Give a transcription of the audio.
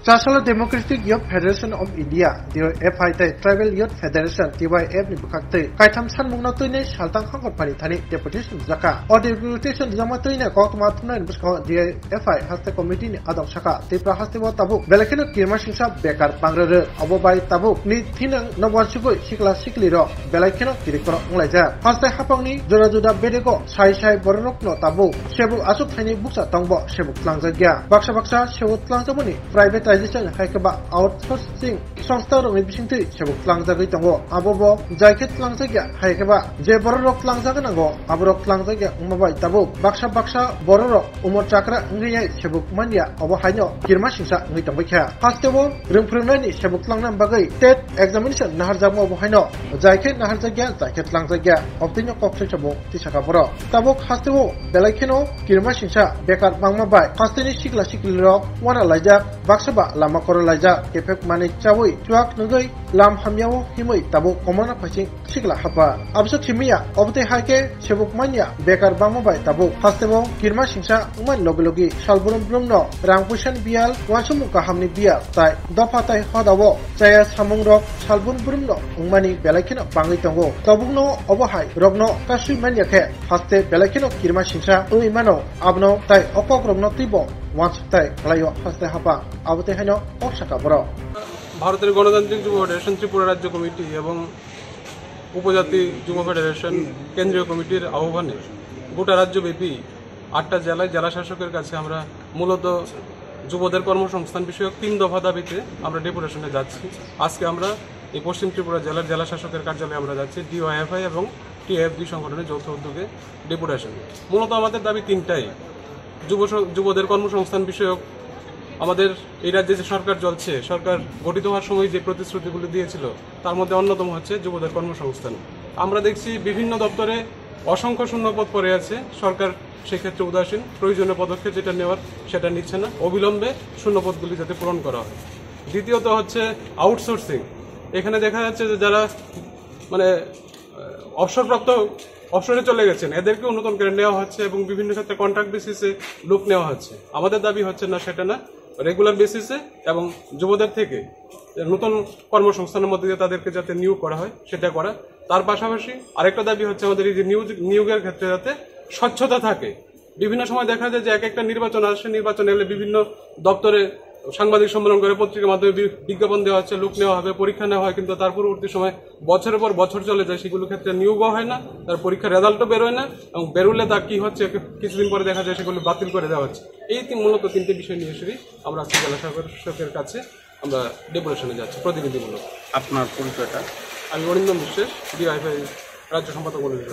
Chasala Democratic Youth Federation of India, DYFI Tribal Youth Federation, DYF ni bukakte, kaitam san mungna tuine shaltang hangkot pani thani deputation zaka, or deputation jama tuine kok matuna in busko DYFI haste committee ni adong shaka, tipra haste wa tabuk, belakino kirma shingsa bekar pangrere, abobai tabuk, ni thinang nawan shugoi shikla shikli ro, belakino kirikoro nglaja, haste hapang ni jura juda bedego, shai borok no tabuk, shebuk asuk thani buksa tangbo, shebuk tlangzagya, baksa shebuk tlangzamuni, private haikaba outsourcing সংস্থা রঙে বিসিংতি সেবক tlangjagai tongo abobo jaike tlangjagya haikaba je borok tlangjaganago aborok tlangjagya umabai tabo baksa borok umor chakra ngiye sebuk mania obo haino kirma singsa ngi tongbaikha hastebo rungprunani sebuk tlangnam bagai tet examination naharjamo obo haino jaike naharjagya jaike tlangjagya obtinyo kokse sebo tisaka boro tabok hastebo belaikeno kirma singsa bekar bangmabai hasteni sikla siklirok wana laija baksa lama koro laija kepek mani chabui chuak nugai lam hamyawo himoi tabo komana phasing sikla hapa abso chimiya obte haike sebuk mania bekar bangmabai tabo hastebo kirma singsa uman logi salburum brumno rangpusan bial wansumuk kahamni bial tai dofa tai hodawo chaya samung rok salbun brumno umani belaikino bangi tongo tabukno obohai rogno kasui mania khe haste belaikino kirma singsa uimano abno tai okok rogno tibo ওয়ানসপ্তাহে খেলায় হাসতে হাপা আবতে হেন অশাকা বড় ভারতের গণতান্ত্রিক যুব federation Tripura রাজ্য committee এবং উপজাতি যুব ফেডারেশন কেন্দ্রীয় কমিটির আহ্বানে গোটা রাজ্যব্যাপী ৮টা জেলায় জেলা শাসকের কাছে আমরা মূলত যুবদের কর্মসংস্থান বিষয়ক ৩ দফা দাবিতে আমরা ডেপুটেশনে যাচ্ছি। আজকে আমরা এই পশ্চিম ত্রিপুরা জেলার জেলা শাসকের কার্যালয়ে আমরা যাচ্ছি ডিওয়াইএফআই এবং টিএফডি সংগঠনের যৌথ উদ্যোগে ডেপুটেশন। মূলত আমাদের দাবি ৩টাই। যুবদের কর্মসংস্থান বিষয়ক আমাদের এই রাজ্যে যে সরকার চলছে, সরকার গঠিত হওয়ার সময় যে প্রতিশ্রুতিগুলো দিয়েছিল তার মধ্যে অন্যতম হচ্ছে যুবদের কর্মসংস্থান। আমরা দেখছি বিভিন্ন দপ্তরে অসংখ্য শূন্যপদ পড়ে আছে, সরকার সেক্ষেত্রে উদাসীন, প্রয়োজনীয় পদক্ষেপ যেটা নেওয়ার সেটা নিচ্ছে না, অবিলম্বে শূন্যপদগুলি যাতে পূরণ করা হয়। দ্বিতীয়ত হচ্ছে আউটসোর্সিং। এখানে দেখা যাচ্ছে যে যারা অবসরপ্রাপ্ত অবসরে চলে গেছেন এদেরকে নতুন করে নেওয়া হচ্ছে এবং বিভিন্ন ক্ষেত্রে কন্ট্রাক্ট বেসিসে লোক নেওয়া হচ্ছে। আমাদের দাবি হচ্ছে না সেটা না, রেগুলার বেসিসে এবং যুবদের থেকে নতুন কর্মসংস্থানের মধ্যে দিয়ে তাদেরকে যাতে নিয়োগ করা হয় সেটা করা। তার পাশাপাশি আরেকটা দাবি হচ্ছে আমাদের এই যে নিয়োগের ক্ষেত্রে যাতে স্বচ্ছতা থাকে। বিভিন্ন সময় দেখা যায় যে একটা নির্বাচন আসে, নির্বাচন এলে বিভিন্ন দপ্তরে সাংবাদিক সম্মেলন করে পত্রিকার মাধ্যমে বিজ্ঞাপন দেওয়া হচ্ছে, লোক নেওয়া হবে, পরীক্ষা নেওয়া হয়, কিন্তু তার পরবর্তী সময় বছরের পর বছর চলে যায়, সেগুলোর ক্ষেত্রে নিয়োগও হয় না, তার পরীক্ষার রেজাল্টও বেরোয় না এবং বেরোলে তা কি হচ্ছে কিছুদিন পরে দেখা যায় সেগুলো বাতিল করে দেওয়া হচ্ছে। এই মূলত 3টে বিষয় নিয়ে এসেই আমরা আজকে জেলা শাসকের কাছে আমরা ডেপুটেশনে যাচ্ছি প্রতিনিধিমূলক। আপনার পরিচয়টা? আমি অরিন্দম বিশ্বাস, ডিওয়াইএফআই রাজ্য সম্পাদক মনোনীত।